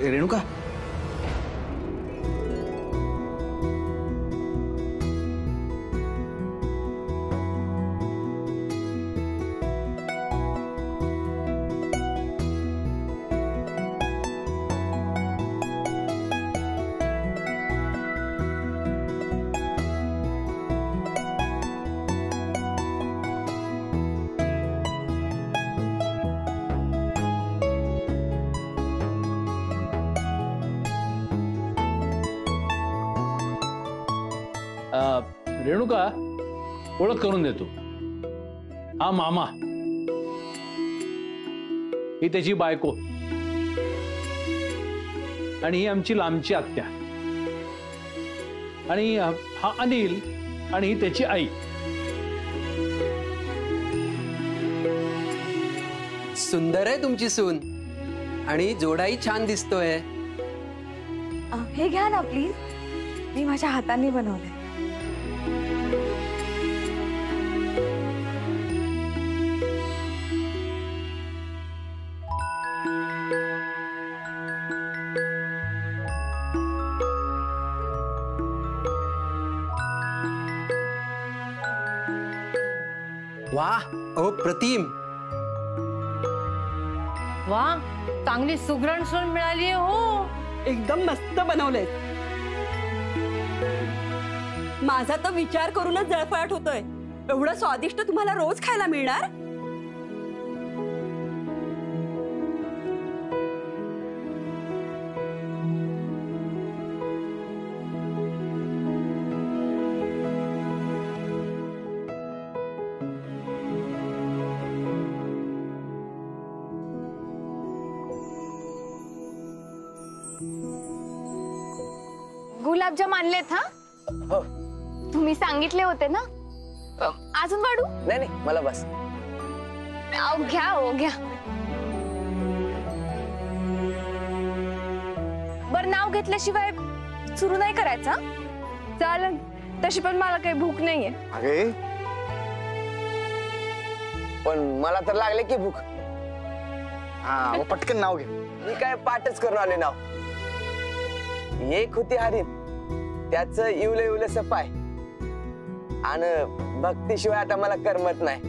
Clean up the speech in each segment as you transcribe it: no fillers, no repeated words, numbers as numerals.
रेणुका, रेणुका ओळख करून देतो. हा मामा, ही त्याची बायको आणि ही आमची लांबची आत्या, आणि हा अनिल आणि ही त्याची आई. सुंदर आहे तुमची सून आणि जोडाही छान दिसतोय. हे घ्या ना प्लीज, मी माझ्या हाताने बनवलंय. वाह, अप्रतिम. वाह, चांगली सुगरण सून मिळाली हो. एकदम मस्त बनवलंय. माझा तर विचार करूनच जळफळाट होतोय. एवढं स्वादिष्ट तुम्हाला रोज खायला मिळणार? गुलाबजाम आणलेत. हा हो, तुम्ही सांगितले होते ना. अजून वाढू? नाही नाही, मला बस. घ्या हो घ्या. बर, नाव घेतल्याशिवाय सुरू नाही करायचं? चालेल, तशी पण मला काही भूक नाहीये. अगे, पण मला तर लागले की भूक. हा, पटकन नाव घे. मी काय पाठच करून आले नाव. एक होती हरीण, त्याच इवले इवले सपाय, आणि भक्तीशिवाय आता मला करमत नाही.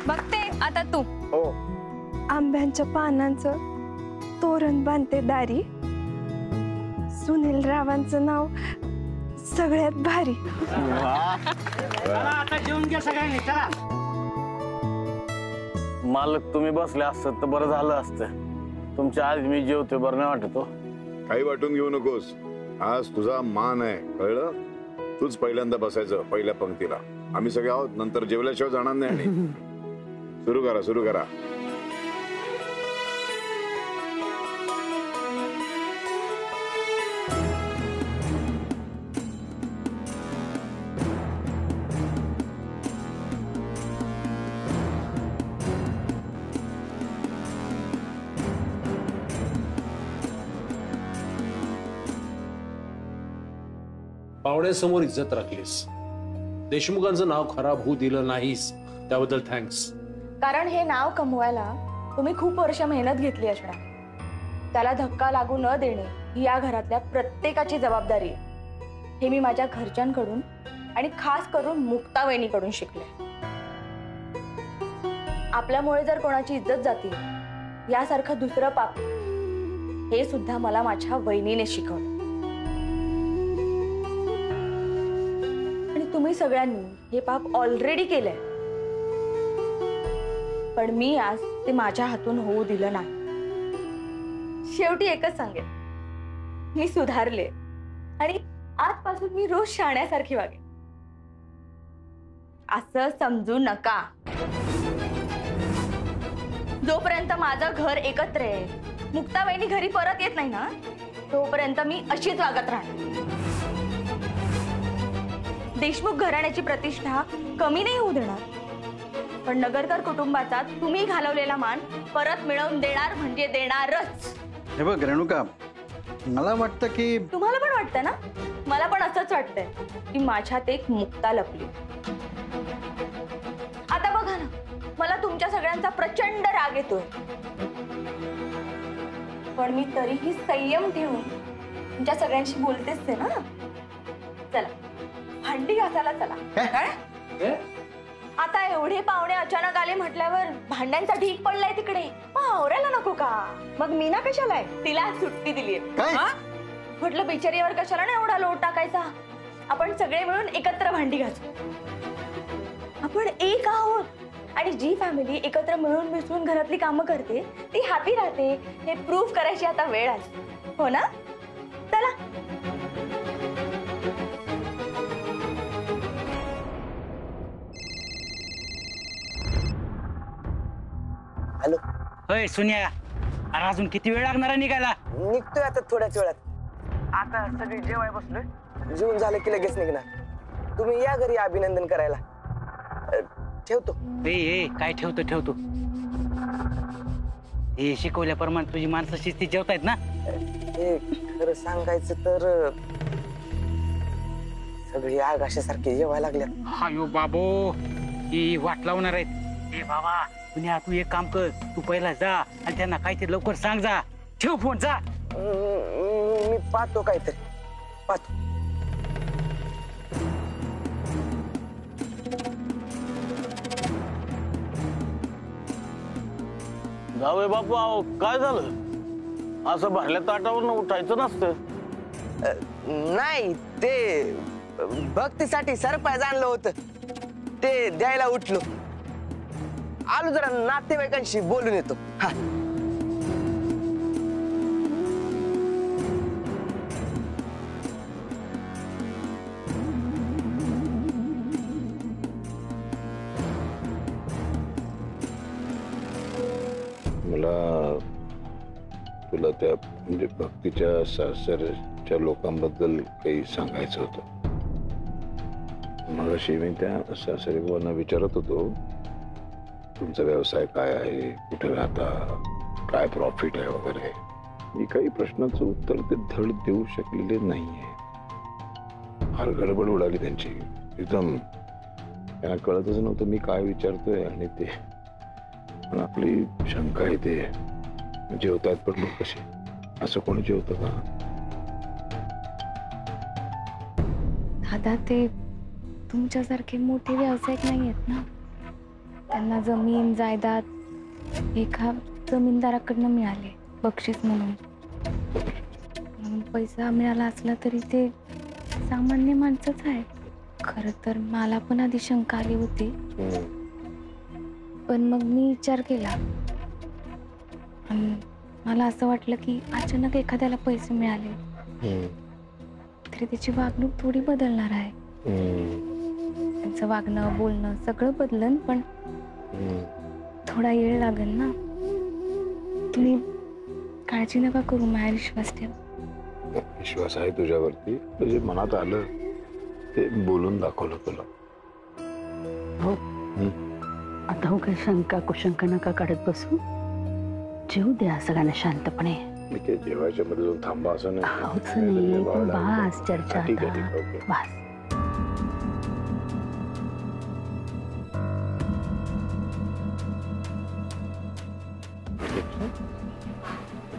बघते आता तू. हो. आंब्यांच्या पानांचं तोरण बांधते दारी, सुनील रावांचं नाव सगळ्यात भारी. आता जेवून घ्या सगळ्यांनी, चला. मालक तुम्ही बसले असत तर बरं झालं असतं. तुमच्या आज मी जेवतोय, बरं नाही वाटत. काही वाटून घेऊ नकोस. आज तुझा मान आहे, कळलं? तूच पहिल्यांदा बसायचं पहिल्या पंक्तीला. आम्ही सगळे आहोत, नंतर जेवल्याशिवाय जाणार नाही. आणि सुरू करा, सुरू करा. पाहुण्यासमोर इज्जत राखलीस, देशमुखांचं नाव खराब होऊ दिलं नाहीस, त्याबद्दल थँक्स. कारण हे नाव कमवायला तुम्ही खूप वर्ष मेहनत घेतली असणार. त्याला धक्का लागू न देणे ही या घरातल्या प्रत्येकाची जबाबदारी आहे. हे मी माझ्या घरच्यांकडून आणि खास करून मुक्ता वहिनीकडून शिकले. आपल्यामुळे जर कोणाची इज्जत जाते यासारखं दुसरं पाप, हे सुद्धा मला माझ्या वहिनीने शिकवलं. तुम्ही सगळ्यांनी हे पाप ऑलरेडी केलंय, पण मी आज ते माझ्या हातून होऊ दिलं नाही. शेवटी एकच सांगेन, मी सुधारले आणि आजपासून मी रोज शाण्यासारखी वागेन. असं समजू नका. जोपर्यंत माझं घर एकत्र आहे, मुक्ता वहिनी घरी परत येत नाही ना, तोपर्यंत मी अशीच वागत राहणार. देशमुख घराण्याची प्रतिष्ठा कमी नाही होऊ देणार, पण नगरकर कुटुंबाचा तुम्ही घालवलेला मान परत मिळवून देणार म्हणजे देणारच. हे बघ रेणुका, मला वाटतं की तुम्हाला पण वाटतं ना? मला पण असंच वाटतंय की माझ्यात एक मुक्ता लपली. आता बघा ना, मला तुमच्या सगळ्यांचा प्रचंड राग येतोय. पण मी तरीही संयम ठेवून तुमच्या सगळ्यांशी बोलतेच ते ना. चला भांडी घासायला चला. काय आता एवढे पाहुणे अचानक आले म्हटल्यावर भांड्यांचा ढीक पडलाय तिकडे, मग आवरायला नको का? मग मीना कशाला आहे? तिला सुट्टी दिलीये. म्हटलं बिचारीवर कशाला ना एवढा लोट टाकायचा. आपण सगळे मिळून एकत्र भांडी घासू. आपण एक आहोत आणि जी फॅमिली एकत्र मिळून मिसळून घरातली कामं करते ती हॅपी राहते हे प्रूव्ह करायची आता वेळ आली. हो ना? चला. हॅलो. होय सुनिया, अरे अजून किती वेळ लागणार आहे निघायला? निघतोय आता थोड्याच वेळात. आता सगळी जेवाय बसलोय. जेवून झालं की लगेच निघणार. तुम्ही या घरी अभिनंदन करायला. ठेवतो. ए काय ठेवतो? हे शिकवल्याप्रमाणे तुझी माणसं शिस्ती जेवतायत ना? हे खरं सांगायचं तर सगळी आगाशासारखी जेवायला लागल्यात. हायो बाबो, ही वाट लावणार आहेत. ए बाबा पुण्या, तू एक काम कर, तू पहिला जा आणि त्यांना काहीतरी लवकर सांग. जा, ठेव फोन, जा. मी पाहतो काहीतरी. पाहतो. जावे बापू, अहो काय झालं? असं भरल्या ताटावरनं उठायचं नसतं. नाही, ते भक्तीसाठी सरप्राईज आणलं होतं, ते द्यायला उठलो. आलो जरा नातेवाईकांशी बोलून येतो. हा. मला तुला त्या म्हणजे भक्तीच्या सासरच्या लोकांबद्दल काही सांगायचं होतं. मगाशी मी त्या सासरी बुवांना विचारत होतो, तुमचा व्यवसाय काय आहे, कुठे राहता, काय प्रॉफिट आहे वगैरे. मी काही प्रश्नाचं उत्तर ते धड देऊ शकलेले नाहीये. फार गडबड उडाली त्यांची. एकदम त्यांना कळतच नव्हतं मी काय विचारतोय. आणि ते पण आपली शंका आहे, ते जेवतायत पण लोक कसे? असं कोणी जेवतं का? दादा, ते तुमच्यासारखे मोठे व्यावसायिक नाही आहेत ना. त्यांना जमीन जायदाद एका जमीनदाराकडनं मिळाले बक्षीस म्हणून. पैसा मिळाला असला तरी ते सामान्य माणसंच आहे. खरं तर मला पण आधी शंका आली होती, पण मग मी विचार केला आणि मला असं वाटलं की अचानक एखाद्याला पैसे मिळाले तरी त्याची वागणूक थोडी बदलणार आहे. त्यांचं वागणं बोलणं सगळं बदलन, पण थोडा वेळ लागेल ना. तुम्ही काळजी नका करू, माझ्या विश्वास ठेव. विश्वास आहे तुझ्यावरती. म्हणजे मनात आलं ते बोलून दाखवलं तुला. हो, आता हो काही शंका कुशंका नका काढत बसू. जेवू द्या सगळ्यांना शांतपणे. मी ते जेवायच्या मध्ये जाऊन थांबा असं नाही. बस चर्चा ठीक आहे. बस.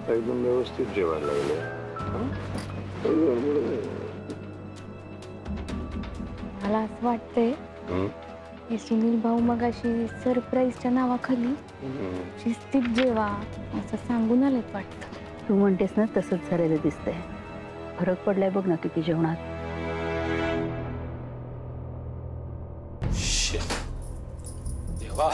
एकदम व्यवस्थित जेवायला लागले. मला असं वाटतंय की सुनील भाऊ मगाशी सरप्राईजच्या नावाखाली शिस्तीत जेवा असं सांगून आलेत वाटतं. तू म्हणतेस ना, तसंच झालेलं दिसतंय. फरक पडलाय बघ ना किती जेवणात. देवा,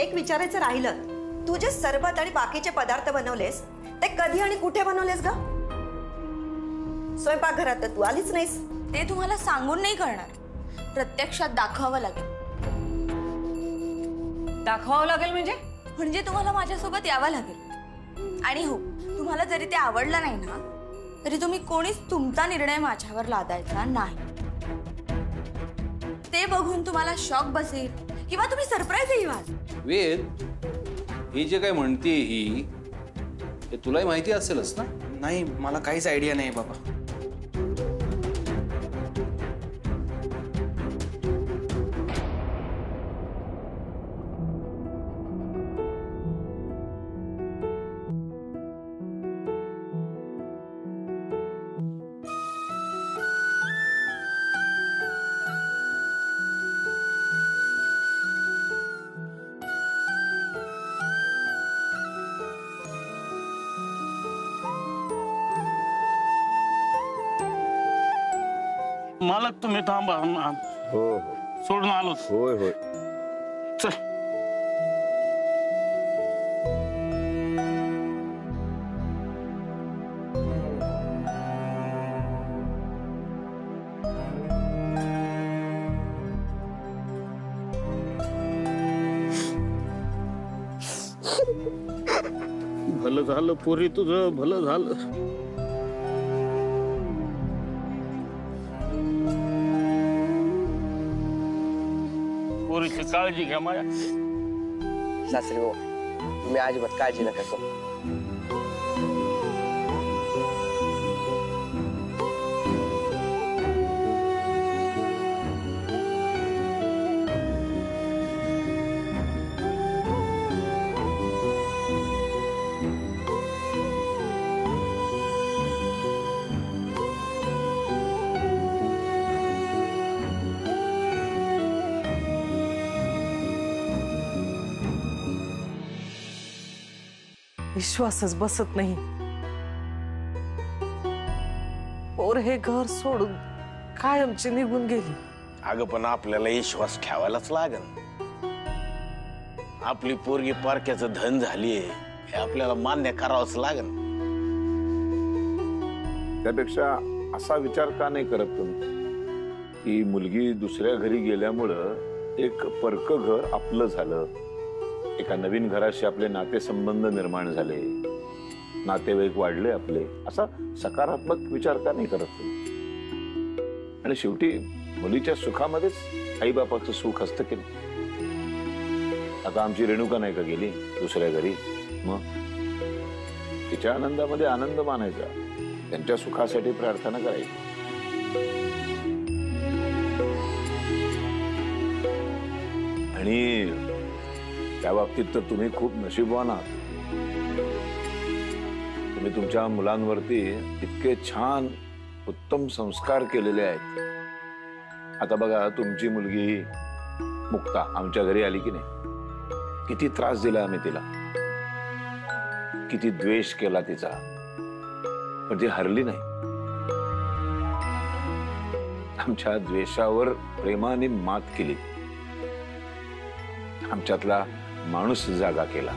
एक विचारायचं राहिलं, तू जे सरबत आणि बाकीचे पदार्थ बनवलेस ते कधी आणि कुठे बनवलेस ग? स्वयंपाकघरात तर तू आलीच नाहीस. ते तुम्हाला सांगून नाही करणार, प्रत्यक्षात दाखवावं लागेल. दाखवावं लागेल म्हणजे तुम्हाला माझ्यासोबत यावं लागेल. आणि हो, तुम्हाला जरी ते आवडलं नाही ना तरी तुम्ही कोणीच तुमचा निर्णय माझ्यावर लादायचा नाही. ते बघून तुम्हाला शॉक बसेल किंवा तुम्ही सरप्राईजही व्हाल. वेद, ही जे काय म्हणते ही ते तुलाही माहिती असेलच ना? नाही, मला काहीच आयडिया नाही बाबा. मालक तुम्ही थांबा. हो हो सोडून आलो. होय होय. चल. भलं झालं पोरी, तुझं भलं झालं. पोरीची काळजी घ्या माझ्या. सासरे हो, तुम्ही अजिबात काळजी नका करू. विश्वासच बसत नाही. और हे घर सोडून कायमची निघून गेली. अगं पण आपल्याला विश्वास ठेवायलाच लागल. आपली पोरगी पारख्याचं धन झालीये हे आपल्याला मान्य करावंच लागल. त्यापेक्षा असा विचार का नाही करत तुम्ही की मुलगी दुसऱ्या घरी गेल्यामुळं एक परक घर आपलं झालं, एका नवीन घराशी आपले नातेसंबंध निर्माण झाले, नातेवाईक वाढले आपले, असा सकारात्मक विचार का नाही करत तुम्ही? आणि शेवटी मुलीच्या सुखामध्येच आईबापाचं सुख असतं की नाही. आता आमची रेणुका नाही का गेली दुसऱ्या घरी, मग तिच्या आनंदामध्ये आनंद मानायचा, त्यांच्या सुखासाठी प्रार्थना करायची. आणि त्या बाबतीत तर तुम्ही खूप नशीबवान आहात. तुम्ही तुमच्या मुलांवरती इतके छान उत्तम संस्कार केलेले आहेत. आता बघा, तुमची मुलगी मुक्ता आमच्या घरी आली की नाही, किती त्रास दिला आम्ही तिला, किती द्वेष केला तिचा, पण ती हरली नाही. आमच्या द्वेषावर प्रेमाने मात केली, आमच्यातला माणूस जागा केला.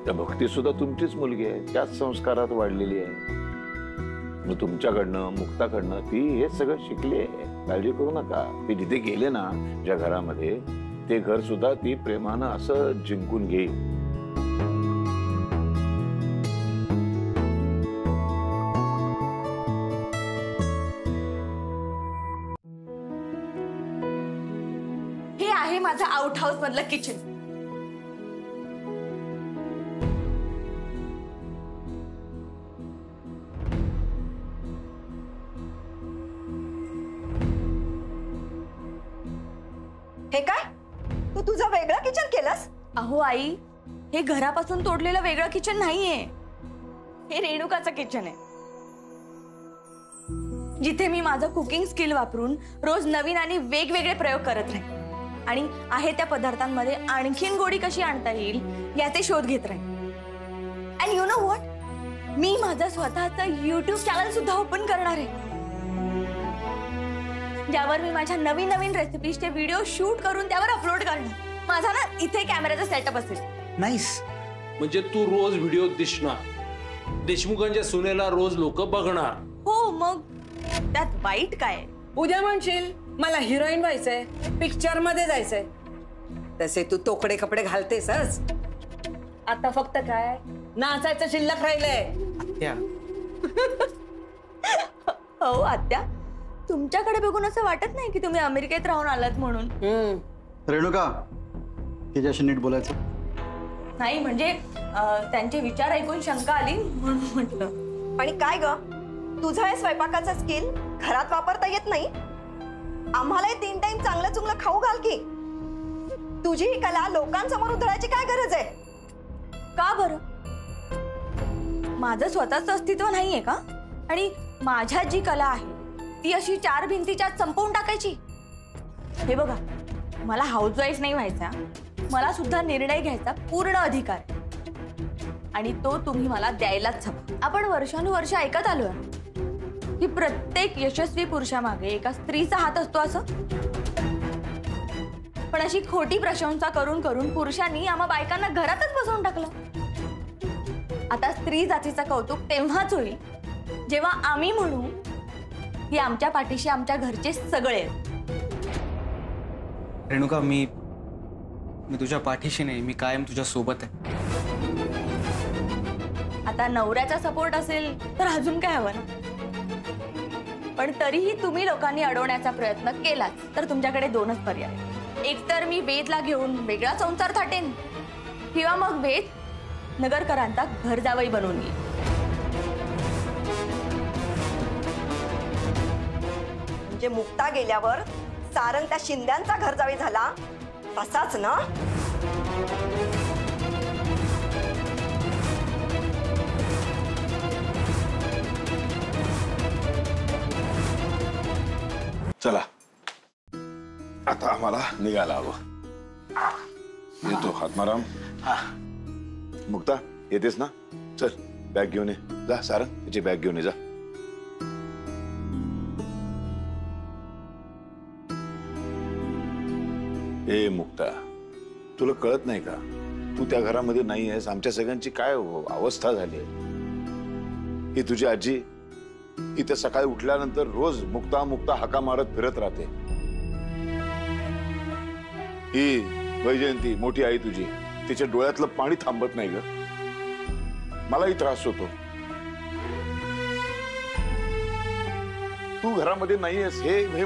त्या भक्ती सुद्धा तुमचीच मुलगी आहे, त्याच संस्कारात वाढलेली आहे. मग तुमच्याकडनं मुक्ताकडनं ती हे सगळं शिकली आहे. काळजी करू नका. ती जिथे गेले ना ज्या घरामध्ये, ते घर सुद्धा ती प्रेमानं असं जिंकून घेईल. हे आहे माझं आउट हाऊस मधलं किचन. हे काय, तू तुझं वेगळं किचन केलंस? अहो आई, हे घरापासून तोडलेलं वेगळं किचन नाहीये, हे रेणुकाचं किचन आहे, जिथे मी माझं कुकिंग स्किल वापरून रोज नवीन आणि वेगवेगळे प्रयोग करत राहीन आणि आहे त्या पदार्थांमध्ये आणखीन गोडी कशी आणता येईल याचे शोध घेत राहीन. अँड यू नो व्हॉट, मी माझं स्वतःचं युट्यूब चॅनल सुद्धा ओपन करणार आहे, ज्यावर मी माझ्या नवीन नवीन रेसिपीजचे व्हिडिओ शूट करून त्यावर अपलोड करणार. माझा ना इथे कॅमेराचा सेटअप असेल. नाईस. म्हणजे तू रोज व्हिडिओ दिसणार, देशमुखांच्या सुनेला रोज लोक बघणार. हो, मग त्यात वाईट काय? उद्या म्हणशील मला हिरोईन व्हायचंय, पिक्चर मध्ये जायचंय, तसे तू तोकडे कपडे घालतेसच. आता फक्त काय नाचायचं शिल्लक राहिलंय. आत्या. हो आत्या, तुमच्याकडे बघून असं वाटत नाही की तुम्ही अमेरिकेत राहून आलात म्हणून. रेणुका, तिच्याशी नीट बोलायचं नाही, म्हणजे त्यांचे विचार ऐकून शंका आली म्हणून म्हटलं. आणि काय ग, तुझं हे स्वयंपाकाचं स्किल घरात वापरता येत नाही? आम्हालाही 3 टाइम चांगलं चुंगलं खाऊ घाल की. तुझी ही कला लोकांसमोर उधळायची काय गरज आहे? का बरं? माझं स्वतःच अस्तित्व नाहीये का? आणि माझ्यात जी कला आहे ती अशी 4 भिंतीच्या संपवून टाकायची? हे बघा, मला हाऊसवाईफ नाही व्हायचा, मला सुद्धा निर्णय घ्यायचा पूर्ण अधिकार. आणि तो तुम्ही मला द्यायलाच हवा. आपण वर्षानुवर्ष ऐकत आलोय की प्रत्येक यशस्वी पुरुषामागे एका स्त्रीचा हात असतो असं. पण अशी खोटी प्रशंसा करून करून पुरुषांनी आम्हा बायकांना घरातच बसवून टाकलं. आता स्त्री जातीचं कौतुक तेव्हाच होईल जेव्हा आम्ही म्हणू की आमच्या पाठीशी आमच्या घरचे सगळे आहेत. रेणुका, मी तुझ्या पाठीशी नाही, मी कायम तुझ्या सोबत आहे. आता नवऱ्याचा सपोर्ट असेल तर अजून काय हवं ना. पण तरीही तुम्ही लोकांनी अडवण्याचा प्रयत्न केलाच तर तुमच्याकडे दोनच पर्याय. एक तर मी वेदला घेऊन वेगळा संसार थाटेन किंवा मग वेद नगरकरांचा घर जावई बनवून येईल. म्हणजे मुक्ता गेल्यावर सारंग त्या शिंद्यांचा घर जावई झाला तसाच ना. चला आता आम्हाला निघायला हवं. येतो हातमाराम. मुक्ता येतेस ना? चल बॅग घेऊन ये. जा सारंग, त्याची बॅग घेऊन ये जा. ए मुक्ता, तुला कळत नाही का? तू त्या घरामध्ये नाही आहेस. आमच्या सगळ्यांची काय अवस्था झाली आहे. ही तुझी आजी, इथे सकाळी उठल्यानंतर रोज मुक्ता मुक्ता हाका मारत फिरत राहते. ही वैजयंती मोठी आई तुझी, तिच्या डोळ्यातलं पाणी थांबत नाही ग. मलाही त्रास होतो. तू घरामध्ये नाहीयेस हे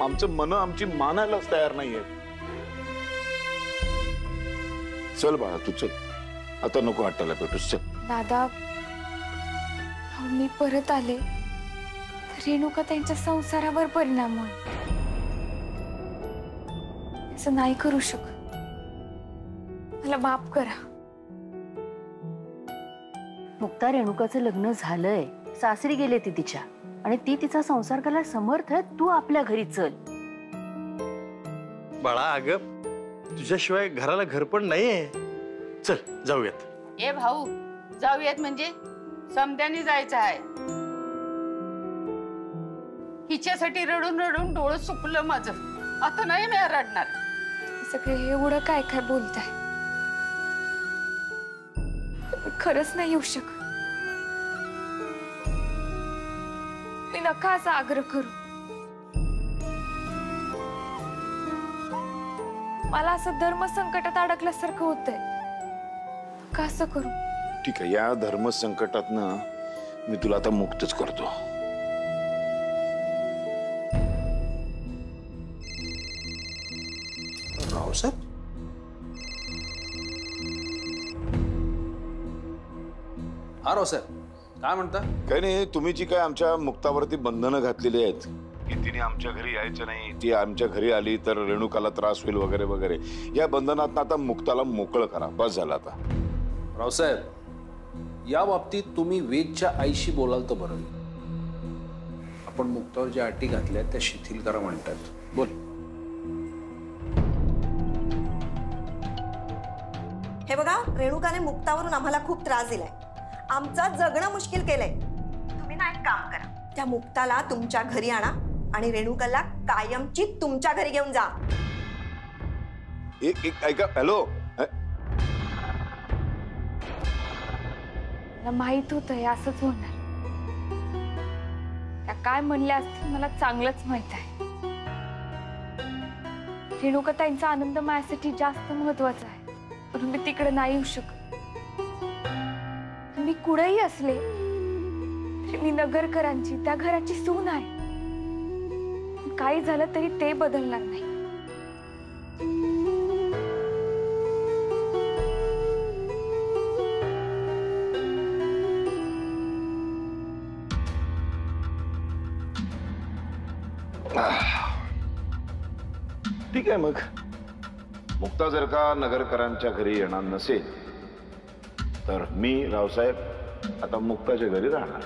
आमचं मन आमची मानायलाच तयार नाहीये. चल बाळा तू चल, आता नको हट्टाला पेटूस. चल दादा, मी परत आले रेणुका त्यांच्या संसारावर परिणाम होईल. असं नाही करू शकत. मला माफ करा. मुक्ता, रेणुकाचं लग्न झालंय, सासरी गेले ती तिच्या, आणि ती तिचा संसार करायला समर्थ आहे. तू आपल्या घरी चल. बाळा, अगं तुझ्याशिवाय घराला घर पण नाहीये. चल जाऊयात. ए भाऊ, जाऊयात म्हणजे समद्याने जायचं आहे. हिच्यासाठी रडून रडून डोळं सुकलं माझं. आता नाही मी रडणार. सगळे एवढं काय काय बोलताय. खरंच नाही येऊ शकत. मी नका असा आग्रह करू. मला असं धर्म संकटात अडकल्यासारखं होतंय. का असं करू? ठीक आहे, या धर्म संकटातनं मी तुला आता मुक्तच करतो. रावसाहेब, हा रावसाहेब काय म्हणता? काही नाही, तुम्ही जी काय आमच्या मुक्तावरती बंधनं घातलेली आहेत की तिने आमच्या घरी यायचं नाही, ती आमच्या घरी आली तर रेणुकाला त्रास होईल वगैरे वगैरे, या बंधनात आता मुक्ताला मोकळं करा. बस झालं आता. रावसाहेब, या बाबतीत तुम्ही वेदच्या आईशी बोलाल तर बरं. आपण मुक्तावर ज्या अटी घातल्या त्या शिथिल करा म्हणतात. बोल. हे बघा, रेणुकाने मुक्तावरून आम्हाला खूप त्रास दिलाय. आमचं जगणं मुश्किल केलंय. तुम्ही ना एक काम करा, त्या मुक्ताला तुमच्या घरी आणा आणि रेणुकाला कायमची तुमच्या घरी घेऊन जा. एक ऐका. हॅलो, मला माहित होतं हे असंच होणार. त्या काय म्हणल्या असतील मला चांगलंच माहित आहे. रेणुका ताईंचा आनंद माझ्यासाठी जास्त महत्वाचा आहे. म्हणून मी तिकडे नाही येऊ शकत. मी कुठेही असले तरी मी नगरकरांची त्या घराची सून आहे. काही झालं तरी ते बदलणार नाही. ठीक आहे, मग मुक्ता जर का नगरकरांच्या घरी येणार नसेल तर मी रावसाहेब आता मुक्ताच्या घरी राहणार.